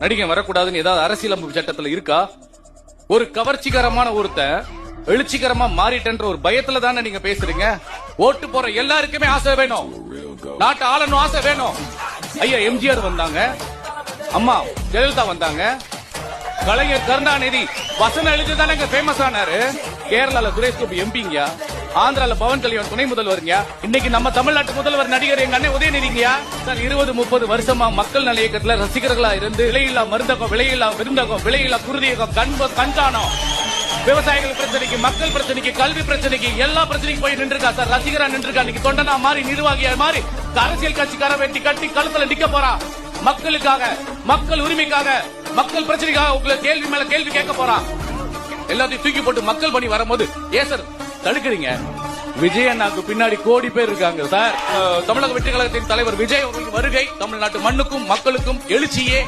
நடிகன் வரக்கூடாதுன்னு ஏதாவது அரசியலமைப்பு சட்டத்துல இருக்கா? ஒரு கவர்ச்சிகரமான ஒருத்தன் எழுச்சிகரமா மாறிட்டன்ற ஒரு பயத்துல தானே நீங்க பேசுறீங்க. ஓட்டு போற எல்லாருக்குமே ஆசை வேணும், நாட்டை ஆளணும் ஆசை வேணும். ஐயா எம்ஜிஆர் வந்தாங்க, அம்மா ஜெயலலிதா வந்தாங்க, கலைஞர் கருணாநிதி வசனம் எழுதிதானே ஃபேமஸ் ஆனாரு. கேரளால சுரேஷ் கோபி எம்பிங்க, ஆந்திரால பவன் கல்யாண் துணை முதல்வருங்க, இன்னைக்கு நம்ம தமிழ்நாட்டு முதல்வர் நடிகர் எங்க அண்ணன் உதயநிதிங்க. 20-30 வருஷமா மக்கள் நல இயக்கத்துல ரசிகர்களா இருந்து விலையில்லா மருந்தகம், விலையில்லா விருந்தகம், விலையில்லா குருதியகம், கண்காணம், விவசாயிகள் பிரச்சனைக்கு, மக்கள் பிரச்சனைக்கு, கல்வி பிரச்சனைக்கு, எல்லா பிரச்சனைக்கும் போய் நின்றுக்கா சார். ரசிகரா நின்றுக்கா. இன்னைக்கு தொண்டனா மாறி, நிர்வாகியா மாறி, அரசியல் கட்சிக்கார வெட்டி கட்டி கழுத்துல நிக்க போறா. மக்களுக்காக, மக்கள் உரிமைக்காக, மக்கள் பிரச்சனைக்காக உங்களை கேள்வி மேல கேள்வி கேட்க போறா. எல்லாத்தையும் தூக்கி போட்டு மக்கள் பணி வரும்போது ஏன் சார் தடுக்கிறீங்க? விஜய் அண்ணாக்கு பின்னாடி கோடி பேர் இருக்காங்க சார். தமிழக வெற்றி கழகத்தின் தலைவர் விஜய் அவர்களின் வருகை தமிழ்நாட்டு மண்ணுக்கும் மக்களுக்கும் எழுச்சியே.